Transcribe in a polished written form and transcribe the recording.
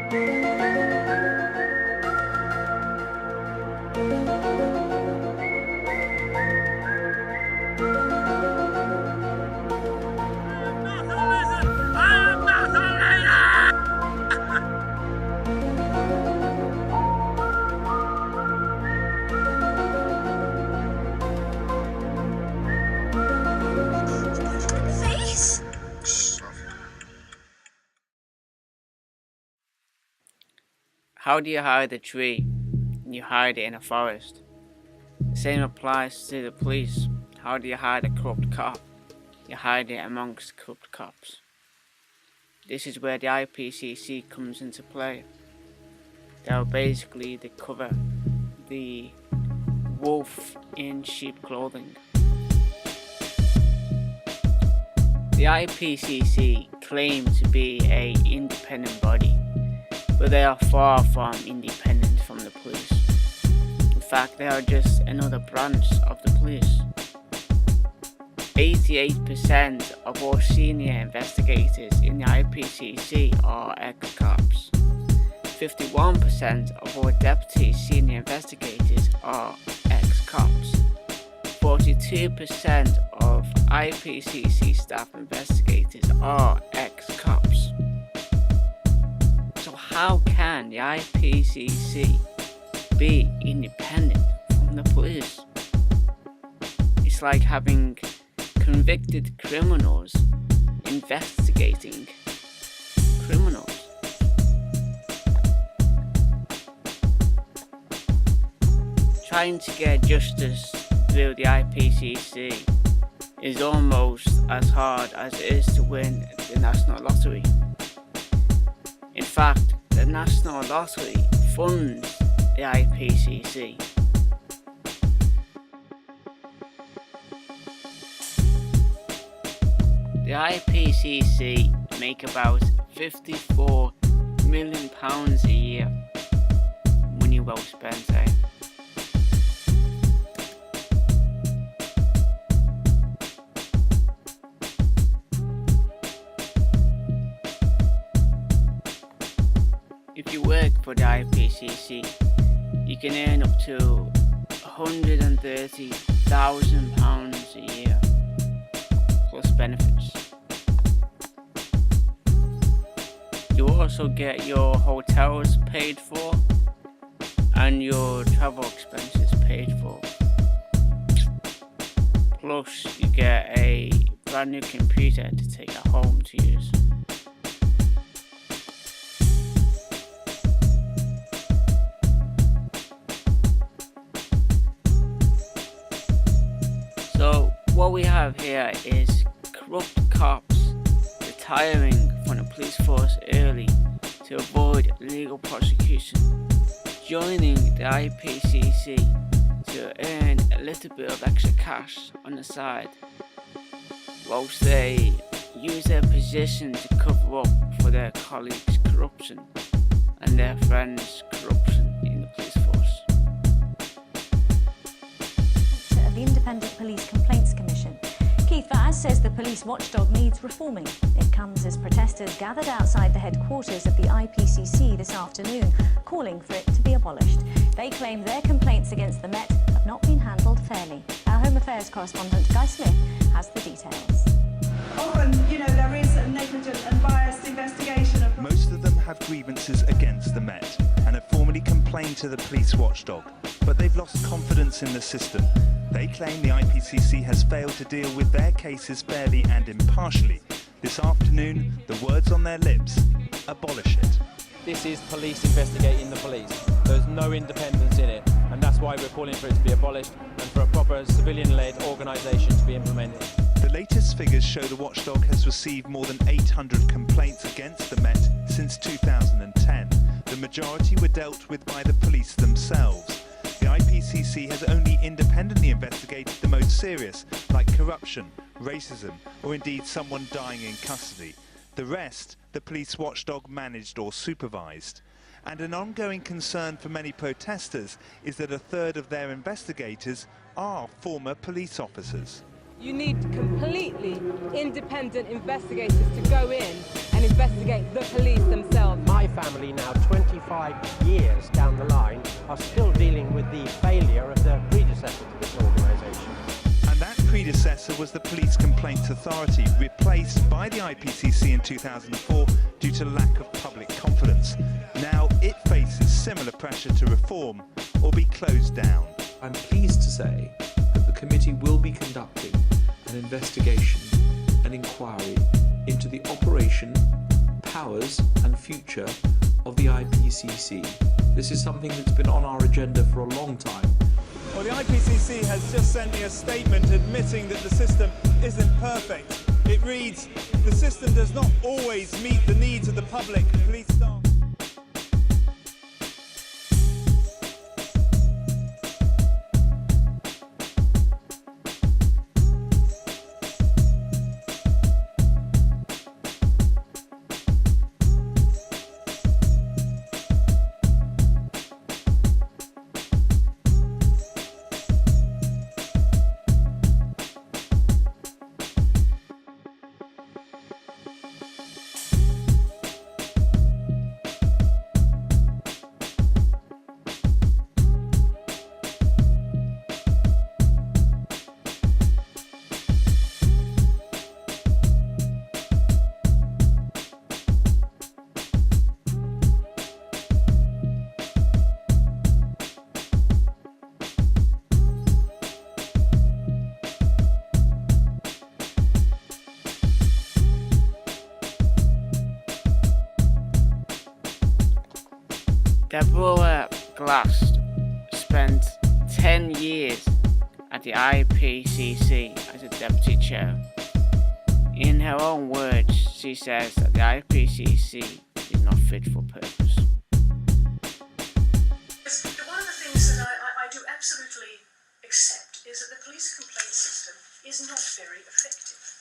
How do you hide a tree? You hide it in a forest. The same applies to the police. How do you hide a corrupt cop? You hide it amongst corrupt cops. This is where the IPCC comes into play. They'll basically cover the wolf in sheep clothing. The IPCC claim to be an independent body, but they are far from independent from the police. In fact, they are just another branch of the police. 88% of all senior investigators in the IPCC are ex-cops. 51% of all deputy senior investigators are ex-cops. 42% of IPCC staff investigators are ex-cops. So how can the IPCC be independent from the police? It's like having convicted criminals investigating criminals. Trying to get justice through the IPCC is almost as hard as it is to win the National Lottery. In fact, the National Lottery funds the IPCC. The IPCC make about £54 million a year. Money well spent, eh? If you work for the IPCC, you can earn up to £130,000 a year, plus benefits. You also get your hotels paid for and your travel expenses paid for. Plus, you get a brand new computer to take at home to use. So what we have here is corrupt cops retiring from the police force early to avoid legal prosecution, joining the IPCC to earn a little bit of extra cash on the side, whilst they use their position to cover up for their colleagues' corruption and their friends' corruption in the police force. Of the Independent Police Complaints Commission, Keith Vaz says the police watchdog needs reforming. It comes as protesters gathered outside the headquarters of the IPCC this afternoon, calling for it to be abolished. They claim their complaints against the Met have not been handled fairly. Our Home Affairs correspondent Guy Smith has the details. Often, there is a negligent and biased investigation of... Most of them have grievances against the Met and have formally complained to the police watchdog, but they've lost confidence in the system. They claim the IPCC has failed to deal with their cases fairly and impartially. This afternoon, the words on their lips: abolish it. This is police investigating the police. There's no independence in it, and that's why we're calling for it to be abolished and for a proper civilian-led organisation to be implemented. The latest figures show the watchdog has received more than 800 complaints against the Met since 2010. The majority were dealt with by the police themselves. The IPCC has only independently investigated the most serious, like corruption, racism, or indeed someone dying in custody. The rest, the police watchdog managed or supervised. And an ongoing concern for many protesters is that a third of their investigators are former police officers. You need completely independent investigators to go in and investigate the police themselves. My family now 25 years down the line are still dealing with the failure of their predecessor to this organisation. And that predecessor was the Police Complaints Authority, replaced by the IPCC in 2004 due to lack of public confidence. Now it faces similar pressure to reform or be closed down. I'm pleased to say that the committee will be conducting an investigation, an inquiry into the operation, powers and future of the IPCC. This is something that's been on our agenda for a long time. Well, the IPCC has just sent me a statement admitting that the system isn't perfect. It reads, "The system does not always meet the needs of the public, police staff." Deborah Glass spent 10 years at the IPCC as a deputy chair. In her own words, she says that the IPCC is not fit for purpose. One of the things that I do absolutely accept is that the police complaint system is not very effective.